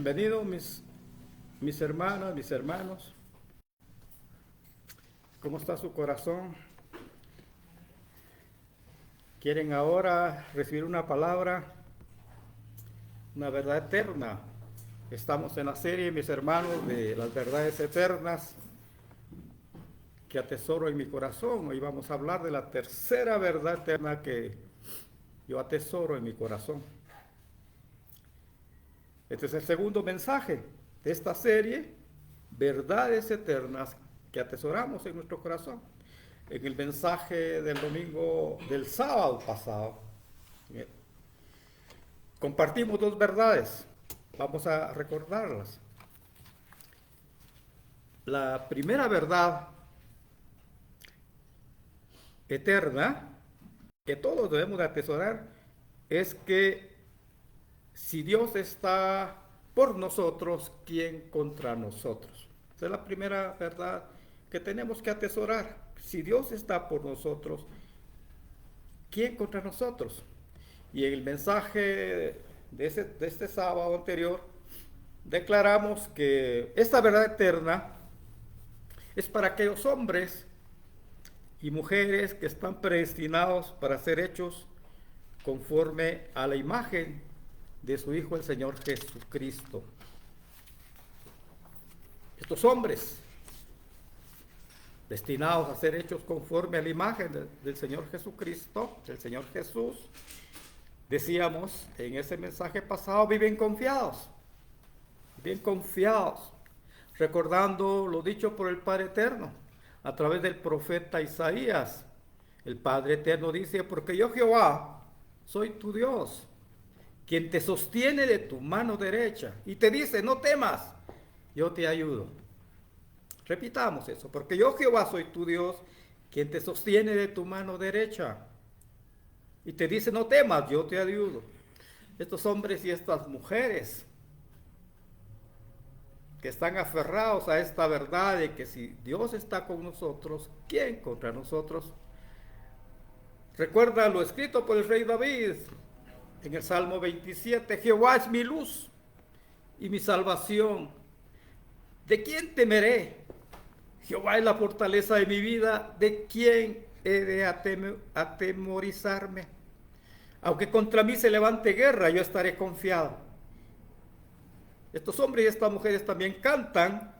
Bienvenidos mis hermanas, mis hermanos. ¿Cómo está su corazón? ¿Quieren ahora recibir una palabra, una verdad eterna? Estamos en la serie, mis hermanos, de las verdades eternas que atesoro en mi corazón. Hoy vamos a hablar de la tercera verdad eterna que yo atesoro en mi corazón. Este es el segundo mensaje de esta serie, verdades eternas que atesoramos en nuestro corazón. En el mensaje del domingo, del sábado pasado, compartimos dos verdades. Vamos a recordarlas. La primera verdad eterna que todos debemos de atesorar es que si Dios está por nosotros, ¿quién contra nosotros? Esa es la primera verdad que tenemos que atesorar. Si Dios está por nosotros, ¿quién contra nosotros? Y en el mensaje de este sábado anterior, declaramos que esta verdad eterna es para aquellos hombres y mujeres que están predestinados para ser hechos conforme a la imagen de su Hijo el Señor Jesucristo. Estos hombres destinados a ser hechos conforme a la imagen del Señor Jesucristo, del Señor Jesús, decíamos en ese mensaje pasado, viven confiados, recordando lo dicho por el Padre Eterno a través del profeta Isaías. El Padre Eterno dice: porque yo, Jehová, soy tu Dios, quien te sostiene de tu mano derecha y te dice: no temas, yo te ayudo. Repitamos eso: porque yo, Jehová, soy tu Dios, quien te sostiene de tu mano derecha y te dice: no temas, yo te ayudo. Estos hombres y estas mujeres que están aferrados a esta verdad de que si Dios está con nosotros, ¿quién contra nosotros? Recuerda lo escrito por el rey David en el Salmo 27: Jehová es mi luz y mi salvación, ¿de quién temeré? Jehová es la fortaleza de mi vida, ¿de quién he de atemorizarme? Aunque contra mí se levante guerra, yo estaré confiado. Estos hombres y estas mujeres también cantan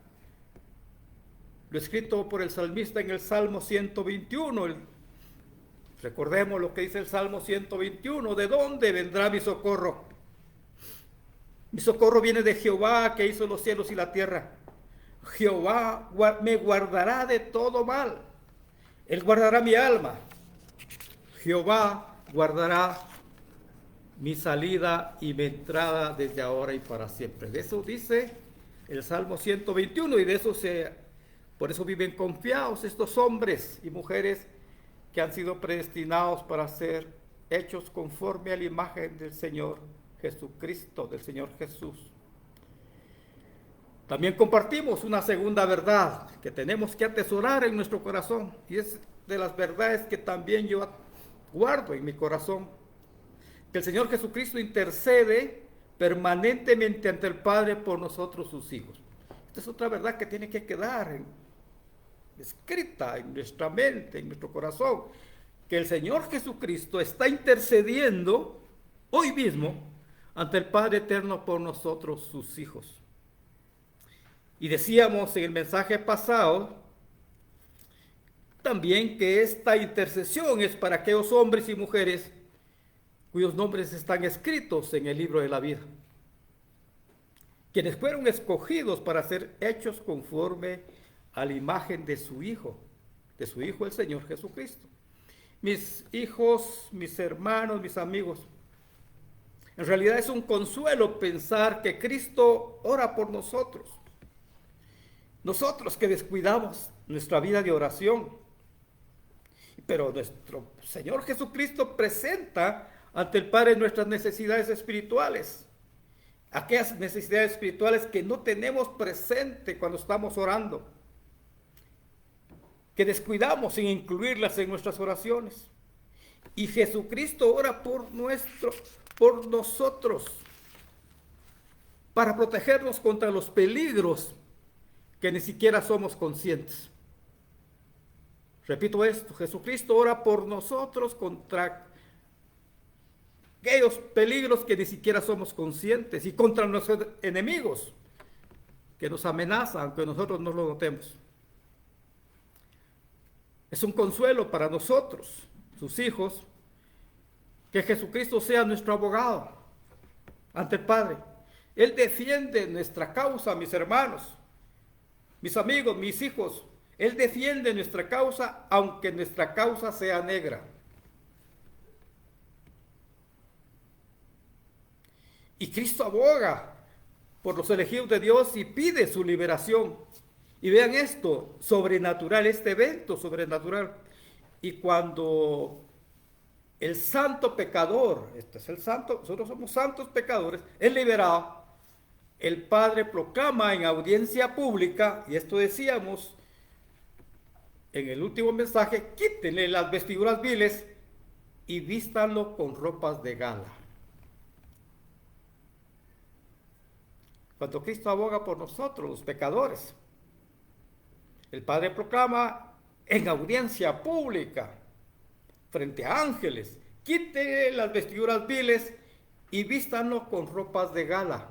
lo escrito por el salmista en el Salmo 121. Recordemos lo que dice el Salmo 121: ¿de dónde vendrá mi socorro? Mi socorro viene de Jehová, que hizo los cielos y la tierra. Jehová me guardará de todo mal. Él guardará mi alma. Jehová guardará mi salida y mi entrada desde ahora y para siempre. De eso dice el Salmo 121 y de eso por eso viven confiados estos hombres y mujeres que han sido predestinados para ser hechos conforme a la imagen del Señor Jesucristo, del Señor Jesús. También compartimos una segunda verdad que tenemos que atesorar en nuestro corazón, y es de las verdades que también yo guardo en mi corazón: que el Señor Jesucristo intercede permanentemente ante el Padre por nosotros, sus hijos. Esta es otra verdad que tiene que quedar escrita en nuestra mente, en nuestro corazón, que el Señor Jesucristo está intercediendo hoy mismo ante el Padre Eterno por nosotros, sus hijos. Y decíamos en el mensaje pasado también que esta intercesión es para aquellos hombres y mujeres cuyos nombres están escritos en el libro de la vida, quienes fueron escogidos para ser hechos conforme a la imagen de su Hijo el Señor Jesucristo. Mis hijos, mis hermanos, mis amigos, en realidad es un consuelo pensar que Cristo ora por nosotros. Nosotros que descuidamos nuestra vida de oración, pero nuestro Señor Jesucristo presenta ante el Padre nuestras necesidades espirituales, aquellas necesidades espirituales que no tenemos presente cuando estamos orando, que descuidamos sin incluirlas en nuestras oraciones. Y Jesucristo ora por nosotros. para protegernos contra los peligros que ni siquiera somos conscientes. Repito esto, Jesucristo ora por nosotros contra aquellos peligros que ni siquiera somos conscientes y contra nuestros enemigos que nos amenazan, aunque nosotros no lo notemos. Es un consuelo para nosotros, sus hijos, que Jesucristo sea nuestro abogado ante el Padre. Él defiende nuestra causa, mis hermanos, mis amigos, mis hijos. Él defiende nuestra causa, aunque nuestra causa sea negra. Y Cristo aboga por los elegidos de Dios y pide su liberación. Y vean esto, sobrenatural, este evento sobrenatural. Y cuando el santo pecador, este es el santo, nosotros somos santos pecadores, es liberado, el Padre proclama en audiencia pública, y esto decíamos en el último mensaje, quítenle las vestiduras viles y vístanlo con ropas de gala. Cuando Cristo aboga por nosotros, los pecadores, el Padre proclama en audiencia pública, frente a ángeles, quítenle las vestiduras viles y vístanlo con ropas de gala.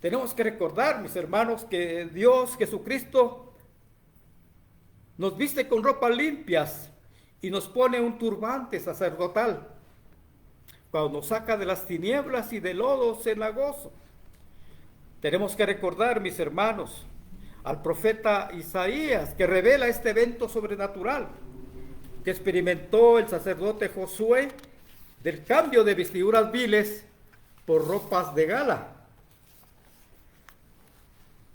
Tenemos que recordar, mis hermanos, que Dios, Jesucristo, nos viste con ropas limpias y nos pone un turbante sacerdotal cuando nos saca de las tinieblas y del lodo cenagoso. Tenemos que recordar, mis hermanos, al profeta Isaías, que revela este evento sobrenatural que experimentó el sacerdote Josué del cambio de vestiduras viles por ropas de gala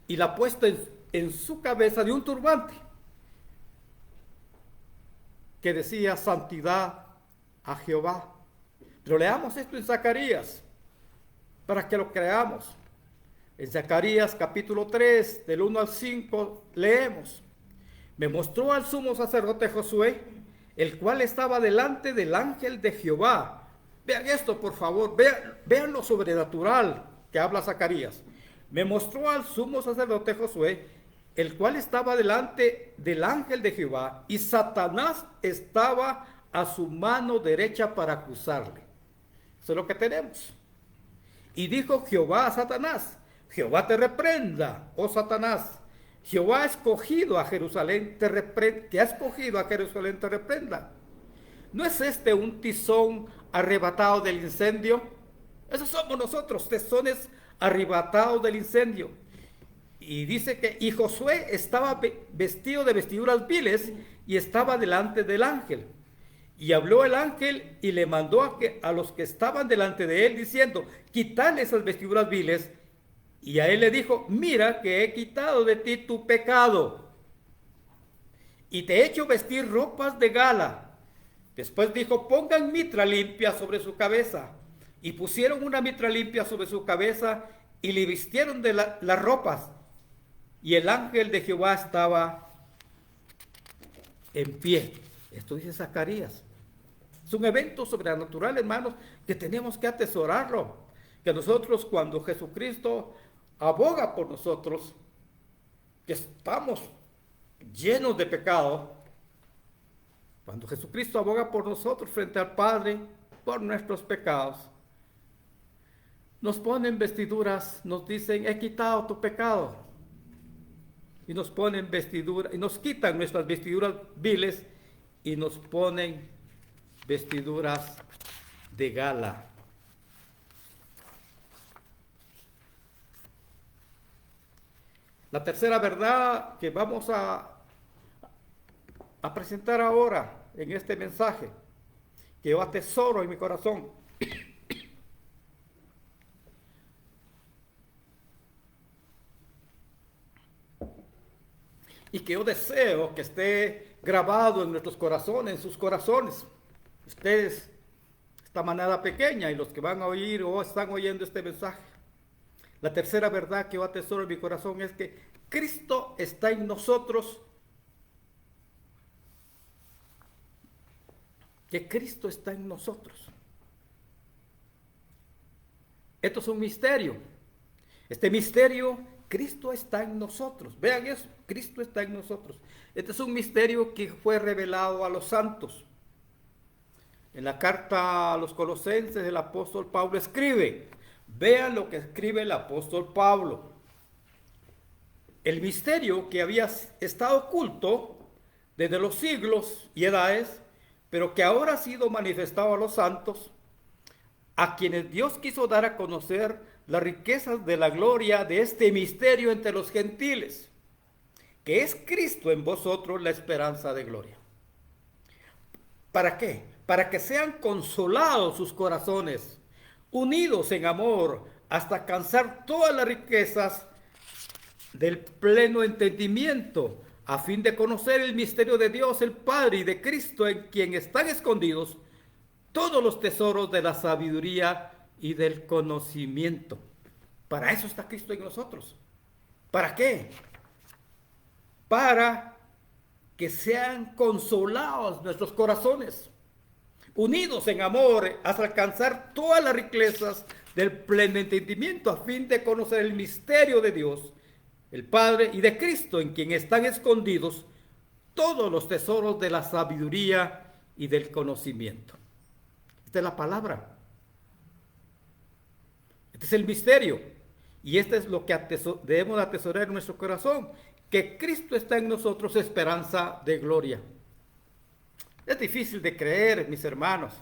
y la puesta en su cabeza de un turbante que decía santidad a Jehová. Pero leamos esto en Zacarías para que lo creamos. En Zacarías capítulo 3, del 1 al 5, leemos: me mostró al sumo sacerdote Josué, el cual estaba delante del ángel de Jehová. Vean esto, por favor, vean lo sobrenatural que habla Zacarías. Me mostró al sumo sacerdote Josué, el cual estaba delante del ángel de Jehová, y Satanás estaba a su mano derecha para acusarle. Eso es lo que tenemos. Y dijo Jehová a Satanás: Jehová te reprenda, oh Satanás. Jehová ha escogido a Jerusalén, que ha escogido a Jerusalén, te reprenda. ¿No es este un tizón arrebatado del incendio? Esos somos nosotros, tizones arrebatados del incendio. Y dice que, y Josué estaba vestido de vestiduras viles y estaba delante del ángel. Y habló el ángel y le mandó a los que estaban delante de él, diciendo: quitadle esas vestiduras viles. Y a él le dijo: mira que he quitado de ti tu pecado y te he hecho vestir ropas de gala. Después dijo: pongan mitra limpia sobre su cabeza. Y pusieron una mitra limpia sobre su cabeza y le vistieron de las ropas. Y el ángel de Jehová estaba en pie. Esto dice Zacarías. Es un evento sobrenatural, hermanos, que tenemos que atesorarlo. Que nosotros, cuando Jesucristo aboga por nosotros, que estamos llenos de pecado, cuando Jesucristo aboga por nosotros frente al Padre por nuestros pecados, nos ponen vestiduras, nos dicen: he quitado tu pecado, y nos ponen vestiduras, y nos quitan nuestras vestiduras viles y nos ponen vestiduras de gala. La tercera verdad que vamos a presentar ahora en este mensaje, que yo atesoro en mi corazón, y que yo deseo que esté grabado en nuestros corazones, en sus corazones. Ustedes, esta manada pequeña, y los que van a oír o están oyendo este mensaje. La tercera verdad que yo atesoro en mi corazón es que Cristo está en nosotros. Que Cristo está en nosotros. Esto es un misterio Este misterio, Cristo está en nosotros. Vean eso, Cristo está en nosotros. Este es un misterio que fue revelado a los santos. En la carta a los Colosenses, el apóstol Pablo escribe, vean lo que escribe el apóstol Pablo. El misterio que había estado oculto desde los siglos y edades, pero que ahora ha sido manifestado a los santos, a quienes Dios quiso dar a conocer las riquezas de la gloria de este misterio entre los gentiles, que es Cristo en vosotros la esperanza de gloria. ¿Para qué? Para que sean consolados sus corazones, unidos en amor, hasta alcanzar todas las riquezas del pleno entendimiento, a fin de conocer el misterio de Dios el Padre y de Cristo, en quien están escondidos todos los tesoros de la sabiduría y del conocimiento. Para eso está Cristo en nosotros. ¿Para qué? Para que sean consolados nuestros corazones, unidos en amor, hasta alcanzar todas las riquezas del pleno entendimiento, a fin de conocer el misterio de Dios, el Padre, y de Cristo, en quien están escondidos todos los tesoros de la sabiduría y del conocimiento. Esta es la palabra. Este es el misterio. Y este es lo que debemos atesorar en nuestro corazón, que Cristo está en nosotros, esperanza de gloria. Es difícil de creer, mis hermanos.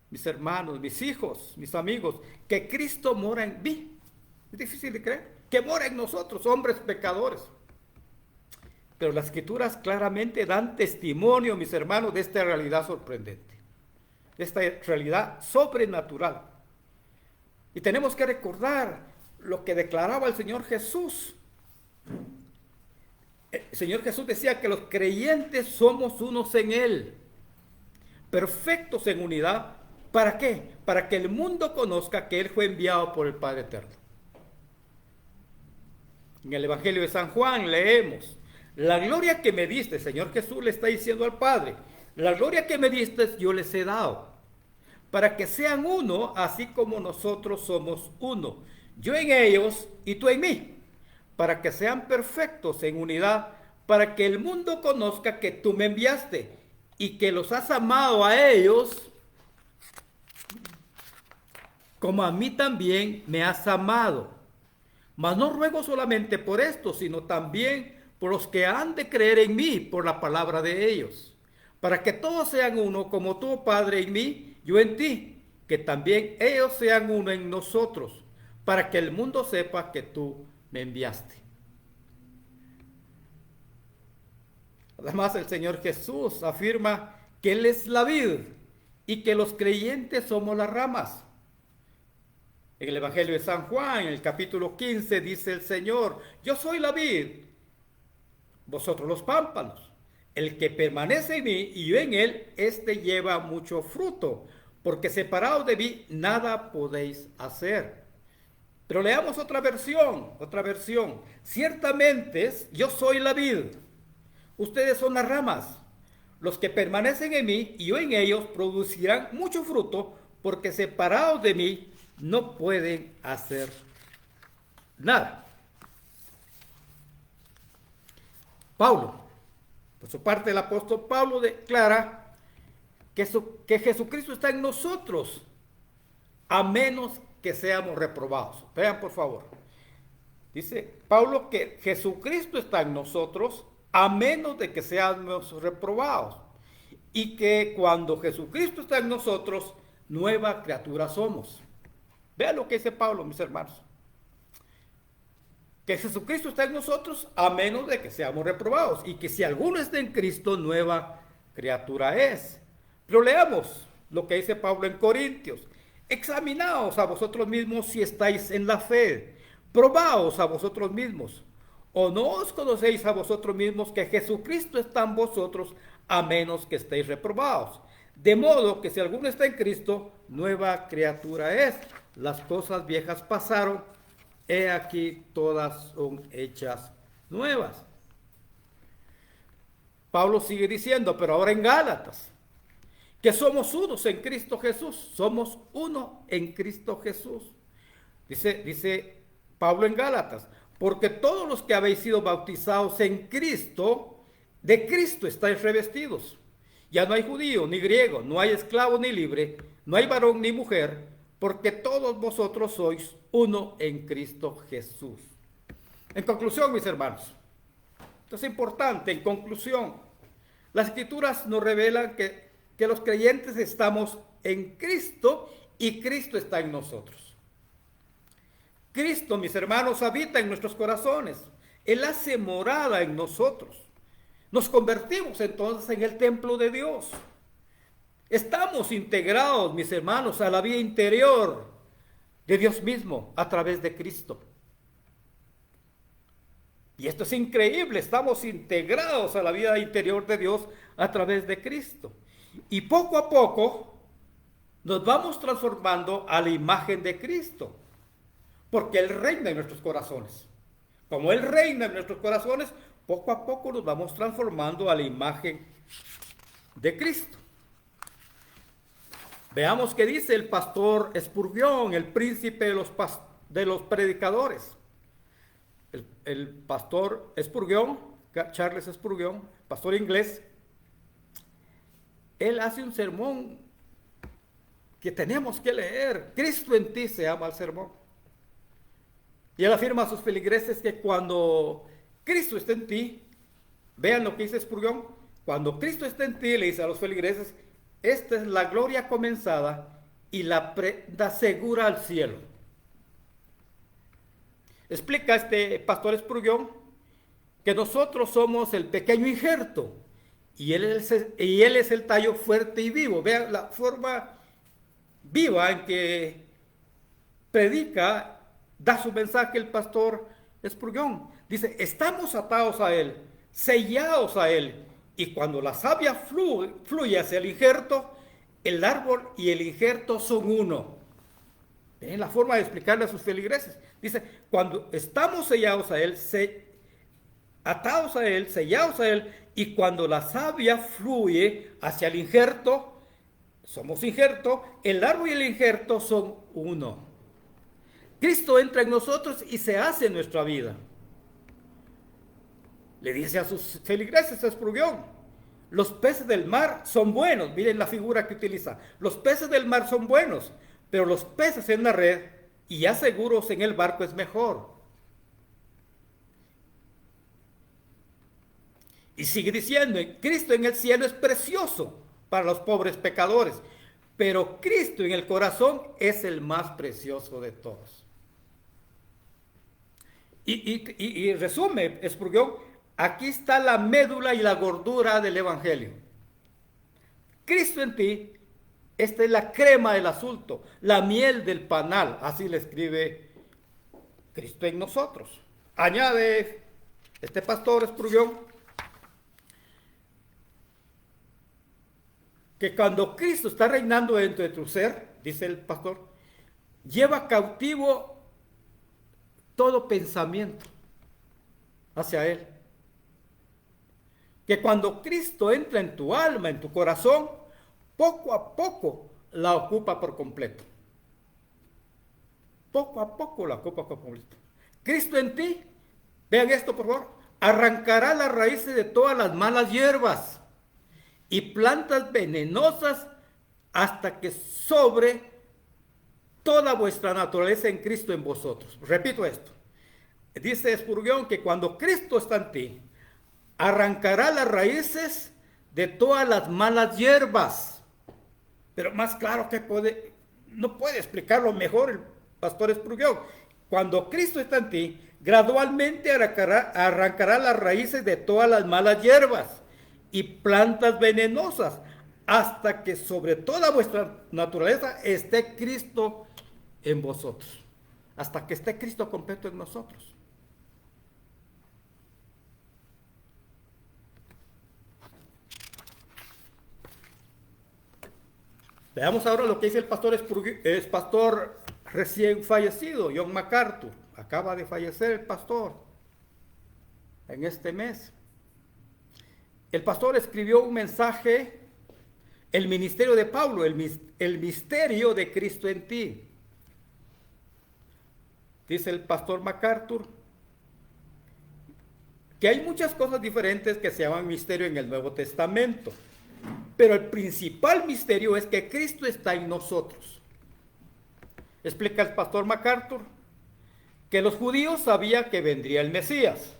Mis hermanos, mis hijos, mis amigos, que Cristo mora en mí. Es difícil de creer. Que mora en nosotros, hombres pecadores. Pero las Escrituras claramente dan testimonio, mis hermanos, de esta realidad sorprendente. De esta realidad sobrenatural. Y tenemos que recordar lo que declaraba el Señor Jesús. El Señor Jesús decía que los creyentes somos unos en Él, perfectos en unidad. ¿Para qué? Para que el mundo conozca que Él fue enviado por el Padre Eterno. En el Evangelio de San Juan leemos, la gloria que me diste, Señor Jesús le está diciendo al Padre, la gloria que me diste yo les he dado, para que sean uno, así como nosotros somos uno. Yo en ellos y tú en mí, para que sean perfectos en unidad, para que el mundo conozca que tú me enviaste y que los has amado a ellos, como a mí también me has amado. Mas no ruego solamente por esto, sino también por los que han de creer en mí por la palabra de ellos, para que todos sean uno, como tú, Padre, en mí, yo en ti, que también ellos sean uno en nosotros, para que el mundo sepa que tú me enviaste. Además, el Señor Jesús afirma que Él es la vid y que los creyentes somos las ramas. En el Evangelio de San Juan, en el capítulo 15, dice el Señor, yo soy la vid, vosotros los pámpanos. El que permanece en mí y yo en él, éste lleva mucho fruto, porque separados de mí nada podéis hacer. Pero leamos otra versión. Ciertamente yo soy la vid, ustedes son las ramas. Los que permanecen en mí y yo en ellos producirán mucho fruto, porque separados de mí no pueden hacer nada. Pablo, por su parte, el apóstol Pablo declara que Jesucristo está en nosotros, a menos que seamos reprobados. Vean, por favor. Dice Pablo que Jesucristo está en nosotros, a menos de que seamos reprobados. Y que cuando Jesucristo está en nosotros, nueva criatura somos. Vean lo que dice Pablo, mis hermanos. Que Jesucristo está en nosotros a menos de que seamos reprobados. Y que si alguno está en Cristo, nueva criatura es. Pero leamos lo que dice Pablo en Corintios. Examinaos a vosotros mismos si estáis en la fe. Probaos a vosotros mismos. ¿O no os conocéis a vosotros mismos que Jesucristo está en vosotros a menos que estéis reprobados? De modo que si alguno está en Cristo, nueva criatura es. Las cosas viejas pasaron, he aquí todas son hechas nuevas. Pablo sigue diciendo, pero ahora en Gálatas, que somos unos en Cristo Jesús. Somos uno en Cristo Jesús. Dice Pablo en Gálatas, porque todos los que habéis sido bautizados en Cristo, de Cristo estáis revestidos. Ya no hay judío ni griego, no hay esclavo ni libre, no hay varón ni mujer, porque todos vosotros sois uno en Cristo Jesús. En conclusión, mis hermanos, esto es importante, en conclusión, las Escrituras nos revelan que los creyentes estamos en Cristo y Cristo está en nosotros. Cristo, mis hermanos, habita en nuestros corazones. Él hace morada en nosotros. Nos convertimos entonces en el templo de Dios. Estamos integrados, mis hermanos, a la vida interior de Dios mismo a través de Cristo. Y esto es increíble, estamos integrados a la vida interior de Dios a través de Cristo. Y poco a poco nos vamos transformando a la imagen de Cristo, porque Él reina en nuestros corazones. Como Él reina en nuestros corazones, poco a poco nos vamos transformando a la imagen de Cristo. Veamos qué dice el pastor Spurgeon, el príncipe de los predicadores. El pastor Spurgeon, Charles Spurgeon, pastor inglés, él hace un sermón que tenemos que leer. Cristo en ti se llama el sermón. Y él afirma a sus feligreses que cuando Cristo está en ti, vean lo que dice Spurgeon, cuando Cristo está en ti, le dice a los feligreses, esta es la gloria comenzada y la prenda segura al cielo. Explica este pastor Spurgeon que nosotros somos el pequeño injerto y él es el tallo fuerte y vivo. Vean la forma viva en que predica, da su mensaje el pastor Spurgeon. Dice, estamos atados a él, sellados a él, y cuando la savia fluye hacia el injerto, el árbol y el injerto son uno. Ven la forma de explicarle a sus feligreses. Dice, cuando estamos sellados a él, atados a él, sellados a él, y cuando la savia fluye hacia el injerto, somos injerto, el árbol y el injerto son uno. Cristo entra en nosotros y se hace en nuestra vida. Le dice a sus feligreses a Spurgeon, los peces del mar son buenos. Miren la figura que utiliza. Los peces del mar son buenos, pero los peces en la red y ya seguros en el barco es mejor. Y sigue diciendo, Cristo en el cielo es precioso para los pobres pecadores, pero Cristo en el corazón es el más precioso de todos. Y resume Spurgeon, aquí está la médula y la gordura del Evangelio. Cristo en ti, esta es la crema del asunto, la miel del panal, así le escribe Cristo en nosotros. Añade este pastor Spurgeon que cuando Cristo está reinando dentro de tu ser, dice el pastor, lleva cautivo todo pensamiento hacia Él. Que cuando Cristo entra en tu alma, en tu corazón, poco a poco la ocupa por completo. Poco a poco la ocupa por completo. Cristo en ti, vean esto por favor, arrancará las raíces de todas las malas hierbas y plantas venenosas hasta que sobre toda vuestra naturaleza en Cristo en vosotros. Repito esto. Dice Spurgeon que cuando Cristo está en ti, arrancará las raíces de todas las malas hierbas. Pero más claro que no puede explicarlo mejor el pastor Spurgeon. Cuando Cristo está en ti, gradualmente arrancará las raíces de todas las malas hierbas y plantas venenosas, hasta que sobre toda vuestra naturaleza esté Cristo en vosotros. Hasta que esté Cristo completo en nosotros. Veamos ahora lo que dice el pastor recién fallecido, John MacArthur. Acaba de fallecer el pastor en este mes. El pastor escribió un mensaje el ministerio de Pablo, el misterio de Cristo en ti. Dice el pastor MacArthur que hay muchas cosas diferentes que se llaman misterio en el Nuevo Testamento, pero el principal misterio es que Cristo está en nosotros. Explica el pastor MacArthur que los judíos sabían que vendría el Mesías,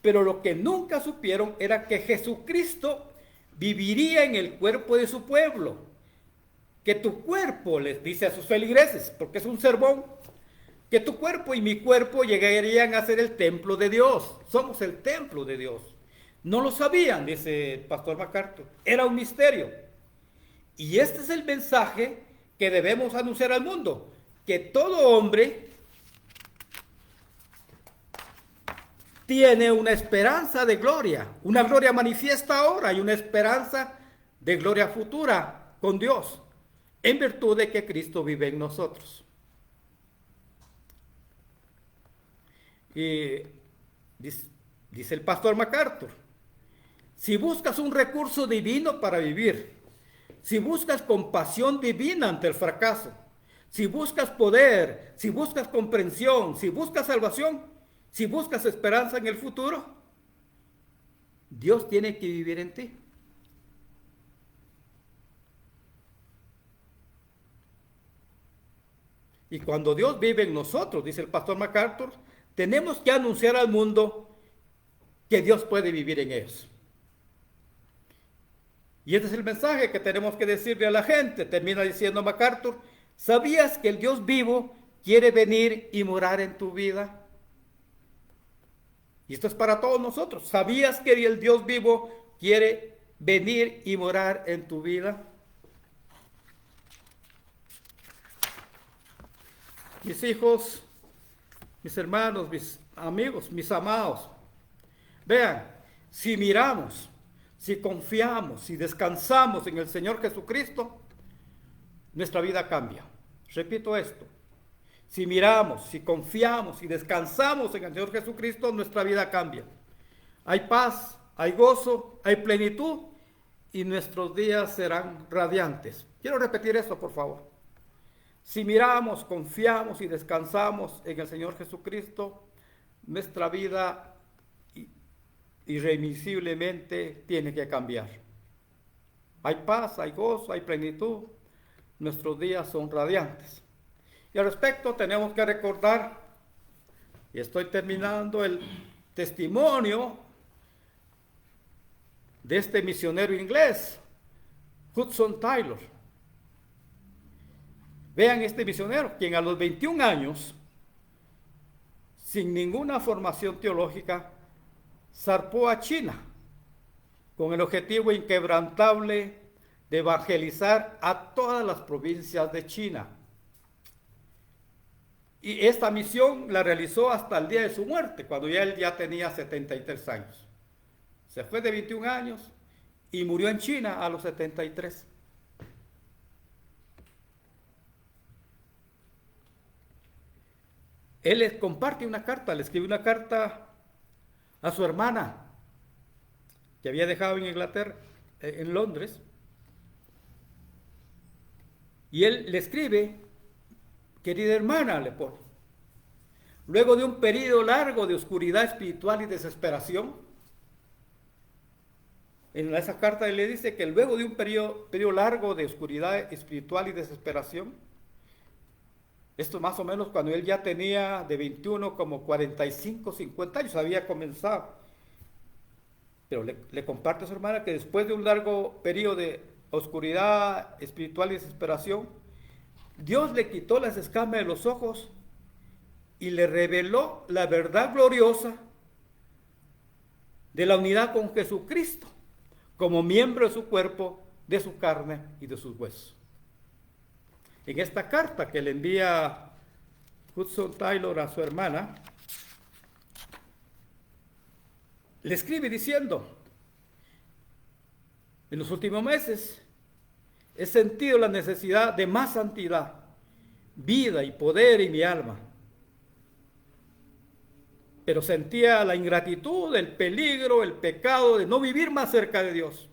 pero lo que nunca supieron era que Jesucristo viviría en el cuerpo de su pueblo, que tu cuerpo, les dice a sus feligreses, porque es un sermón, que tu cuerpo y mi cuerpo llegarían a ser el templo de Dios. Somos el templo de Dios. No lo sabían, dice el pastor MacArthur. Era un misterio. Y este es el mensaje que debemos anunciar al mundo, que todo hombre tiene una esperanza de gloria, una gloria manifiesta ahora y una esperanza de gloria futura con Dios, en virtud de que Cristo vive en nosotros. Y dice el pastor MacArthur, si buscas un recurso divino para vivir, si buscas compasión divina ante el fracaso, si buscas poder, si buscas comprensión, si buscas salvación, si buscas esperanza en el futuro, Dios tiene que vivir en ti. Y cuando Dios vive en nosotros, dice el pastor MacArthur, tenemos que anunciar al mundo que Dios puede vivir en ellos. Y este es el mensaje que tenemos que decirle a la gente. Termina diciendo MacArthur, ¿sabías que el Dios vivo quiere venir y morar en tu vida? Y esto es para todos nosotros. ¿Sabías que el Dios vivo quiere venir y morar en tu vida? Mis hijos, mis hermanos, mis amigos, mis amados, vean, si miramos, si confiamos, si descansamos en el Señor Jesucristo, nuestra vida cambia. Repito esto, si miramos, si confiamos, si descansamos en el Señor Jesucristo, nuestra vida cambia. Hay paz, hay gozo, hay plenitud y nuestros días serán radiantes. Quiero repetir esto, por favor. Si miramos, confiamos y descansamos en el Señor Jesucristo, nuestra vida irremisiblemente tiene que cambiar. Hay paz, hay gozo, hay plenitud, nuestros días son radiantes. Y al respecto tenemos que recordar, y estoy terminando, el testimonio de este misionero inglés, Hudson Taylor. Vean este misionero, quien a los 21 años, sin ninguna formación teológica, zarpó a China con el objetivo inquebrantable de evangelizar a todas las provincias de China. Y esta misión la realizó hasta el día de su muerte, cuando él ya tenía 73 años. Se fue de 21 años y murió en China a los 73. Él les comparte una carta, le escribe una carta a su hermana, que había dejado en Inglaterra, en Londres, y él le escribe, querida hermana, le pone, luego de un periodo largo de oscuridad espiritual y desesperación, en esa carta él le dice que luego de un periodo largo de oscuridad espiritual y desesperación, esto más o menos cuando él ya tenía de 21 como 45, 50 años, había comenzado. Pero le comparte a su hermana que después de un largo periodo de oscuridad espiritual y desesperación, Dios le quitó las escamas de los ojos y le reveló la verdad gloriosa de la unidad con Jesucristo como miembro de su cuerpo, de su carne y de sus huesos. En esta carta que le envía Hudson Taylor a su hermana, le escribe diciendo, en los últimos meses he sentido la necesidad de más santidad, vida y poder en mi alma, pero sentía la ingratitud, el peligro, el pecado de no vivir más cerca de Dios.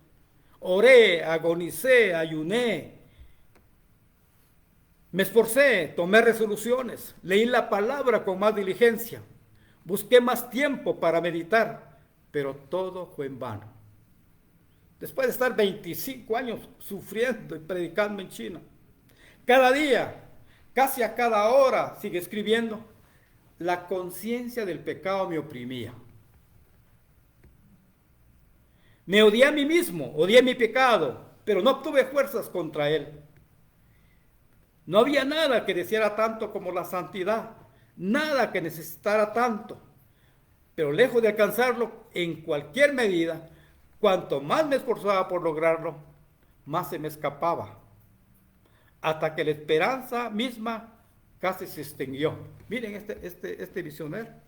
Oré, agonicé, ayuné, me esforcé, tomé resoluciones, leí la palabra con más diligencia, busqué más tiempo para meditar, pero todo fue en vano. Después de estar 25 años sufriendo y predicando en China, cada día, casi a cada hora, sigue escribiendo, la conciencia del pecado me oprimía. Me odié a mí mismo, odié mi pecado, pero no obtuve fuerzas contra él. No había nada que deseara tanto como la santidad, nada que necesitara tanto. Pero lejos de alcanzarlo en cualquier medida, cuanto más me esforzaba por lograrlo, más se me escapaba. Hasta que la esperanza misma casi se extinguió. Miren este misionero.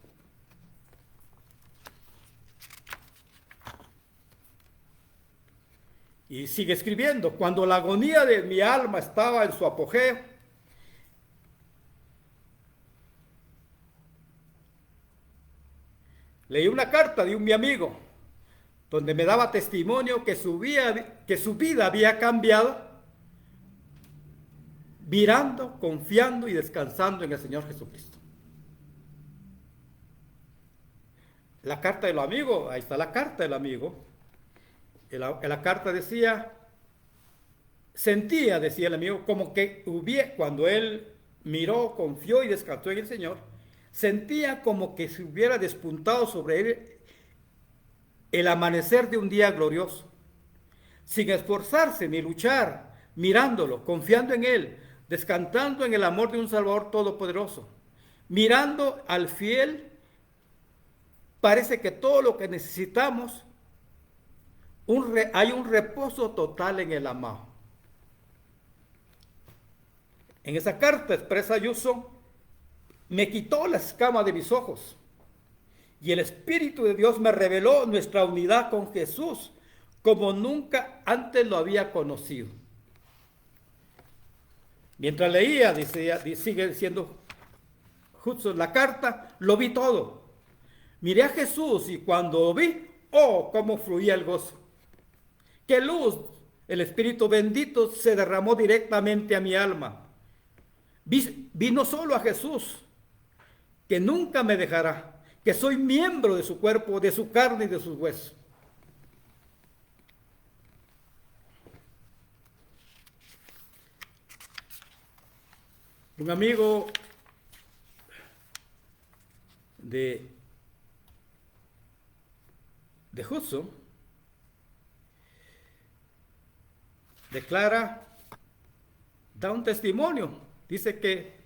Y sigue escribiendo, cuando la agonía de mi alma estaba en su apogeo, leí una carta de mi amigo, donde me daba testimonio que su vida había cambiado, mirando, confiando y descansando en el Señor Jesucristo. La carta del amigo, ahí está la carta del amigo. En la carta decía, decía el amigo, como que cuando él miró, confió y descansó en el Señor, sentía como que se hubiera despuntado sobre él el amanecer de un día glorioso, sin esforzarse ni luchar, mirándolo, confiando en él, descansando en el amor de un Salvador todopoderoso, mirando al fiel. Parece que todo lo que necesitamos, hay un reposo total en el amado. En esa carta expresa Ayuso, me quitó la escama de mis ojos y el Espíritu de Dios me reveló nuestra unidad con Jesús como nunca antes lo había conocido. Mientras leía, sigue diciendo Hudson la carta, lo vi todo. Miré a Jesús y cuando vi, oh, cómo fluía el gozo. Qué luz, el Espíritu bendito se derramó directamente a mi alma. Vi no solo a Jesús, que nunca me dejará, que soy miembro de su cuerpo, de su carne y de sus huesos. Un amigo de Hudson da un testimonio, dice que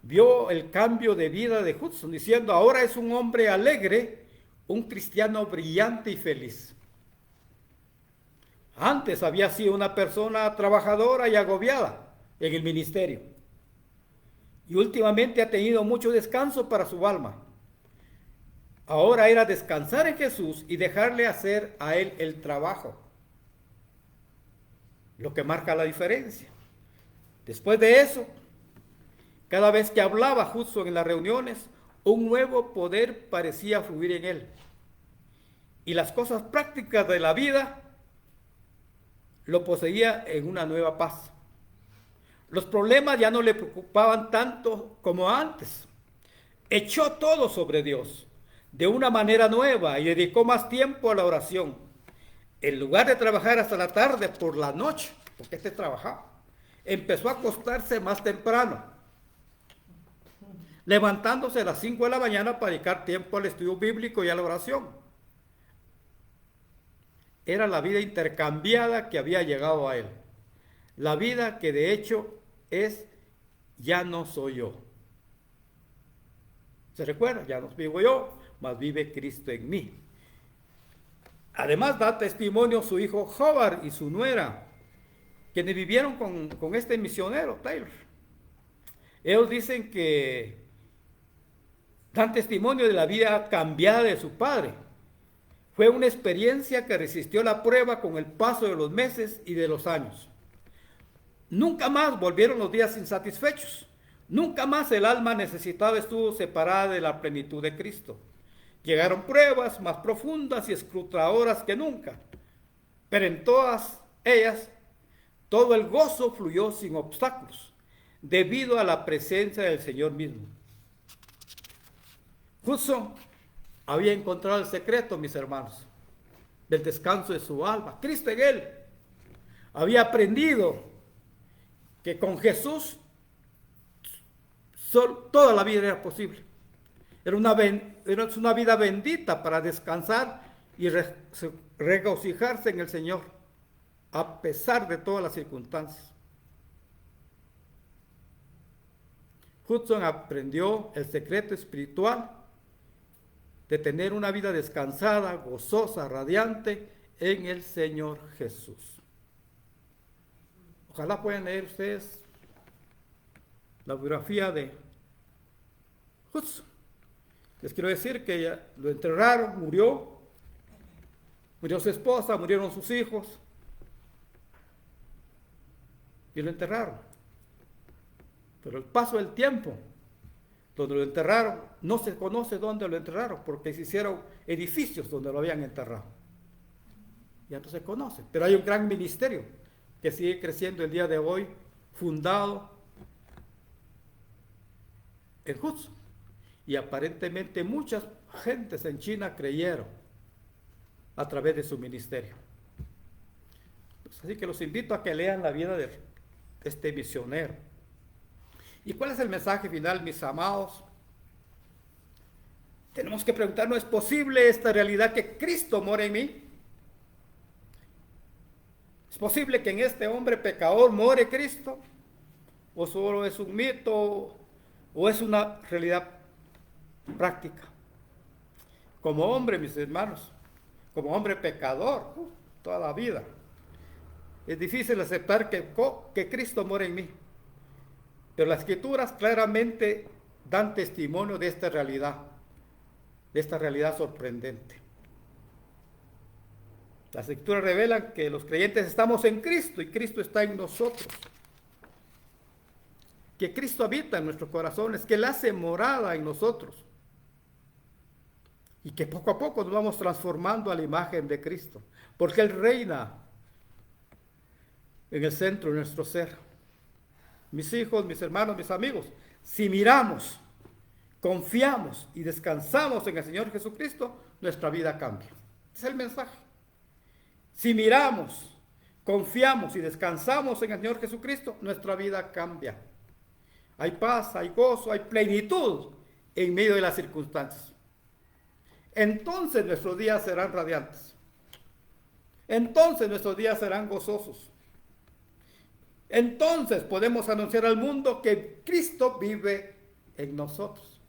vio el cambio de vida de Hudson, diciendo, ahora es un hombre alegre, un cristiano brillante y feliz. Antes había sido una persona trabajadora y agobiada en el ministerio. Y últimamente ha tenido mucho descanso para su alma. Ahora era descansar en Jesús y dejarle hacer a él el trabajo. Lo que marca la diferencia. Después de eso, cada vez que hablaba Hudson en las reuniones, un nuevo poder parecía fluir en él. Y las cosas prácticas de la vida lo poseía en una nueva paz. Los problemas ya no le preocupaban tanto como antes. Echó todo sobre Dios de una manera nueva y dedicó más tiempo a la oración. En lugar de trabajar hasta la tarde por la noche, porque trabajaba, empezó a acostarse más temprano, levantándose a las 5 de la mañana para dedicar tiempo al estudio bíblico y a la oración. Era la vida intercambiada que había llegado a él. La vida que de hecho es, ya no soy yo. ¿Se recuerda? Ya no vivo yo, mas vive Cristo en mí. Además da testimonio su hijo Howard y su nuera, quienes vivieron con este misionero, Taylor. Ellos dicen que dan testimonio de la vida cambiada de su padre. Fue una experiencia que resistió la prueba con el paso de los meses y de los años. Nunca más volvieron los días insatisfechos. Nunca más el alma necesitada estuvo separada de la plenitud de Cristo. Llegaron pruebas más profundas y escrutadoras que nunca, pero en todas ellas todo el gozo fluyó sin obstáculos, debido a la presencia del Señor mismo. Hudson había encontrado el secreto, mis hermanos, del descanso de su alma. Cristo en él había aprendido que con Jesús toda la vida era posible. Era una vida bendita para descansar y regocijarse en el Señor, a pesar de todas las circunstancias. Hudson aprendió el secreto espiritual de tener una vida descansada, gozosa, radiante en el Señor Jesús. Ojalá puedan leer ustedes la biografía de Hudson. Les quiero decir que ya lo enterraron, murió su esposa, murieron sus hijos y lo enterraron. Pero el paso del tiempo, donde lo enterraron, no se conoce dónde lo enterraron, porque se hicieron edificios donde lo habían enterrado. Ya no se conoce, pero hay un gran ministerio que sigue creciendo el día de hoy, fundado en Hudson. Y aparentemente muchas gentes en China creyeron a través de su ministerio. Así que los invito a que lean la vida de este misionero. ¿Y cuál es el mensaje final, mis amados? Tenemos que preguntarnos, ¿es posible esta realidad que Cristo mora en mí? ¿Es posible que en este hombre pecador more Cristo? ¿O solo es un mito? ¿O es una realidad práctica? Como hombre, mis hermanos, como hombre pecador, toda la vida, es difícil aceptar que Cristo mora en mí. Pero las Escrituras claramente dan testimonio de esta realidad sorprendente. Las Escrituras revelan que los creyentes estamos en Cristo y Cristo está en nosotros. Que Cristo habita en nuestros corazones, que Él hace morada en nosotros. Y que poco a poco nos vamos transformando a la imagen de Cristo, porque Él reina en el centro de nuestro ser. Mis hijos, mis hermanos, mis amigos, si miramos, confiamos y descansamos en el Señor Jesucristo, nuestra vida cambia. Ese es el mensaje. Si miramos, confiamos y descansamos en el Señor Jesucristo, nuestra vida cambia. Hay paz, hay gozo, hay plenitud en medio de las circunstancias. Entonces nuestros días serán radiantes. Entonces nuestros días serán gozosos. Entonces podemos anunciar al mundo que Cristo vive en nosotros.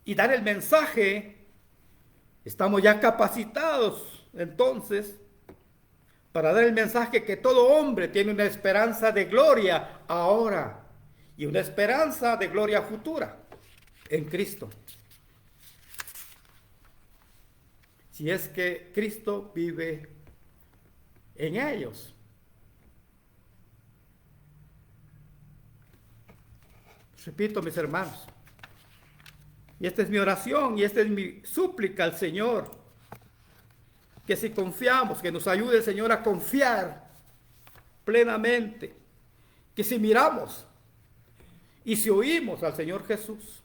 Y dar el mensaje, estamos ya capacitados entonces para dar el mensaje que todo hombre tiene una esperanza de gloria ahora y una esperanza de gloria futura en Cristo. Si es que Cristo vive en ellos. Repito, mis hermanos, y esta es mi oración y esta es mi súplica al Señor, que si confiamos, que nos ayude el Señor a confiar plenamente, que si miramos y si oímos al Señor Jesús,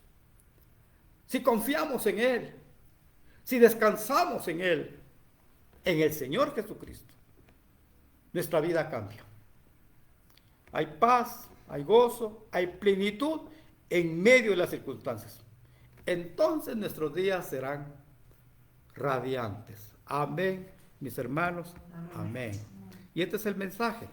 si confiamos en Él, si descansamos en Él, en el Señor Jesucristo, nuestra vida cambia. Hay paz, hay gozo, hay plenitud en medio de las circunstancias. Entonces nuestros días serán radiantes. Amén, mis hermanos. Amén. Y este es el mensaje.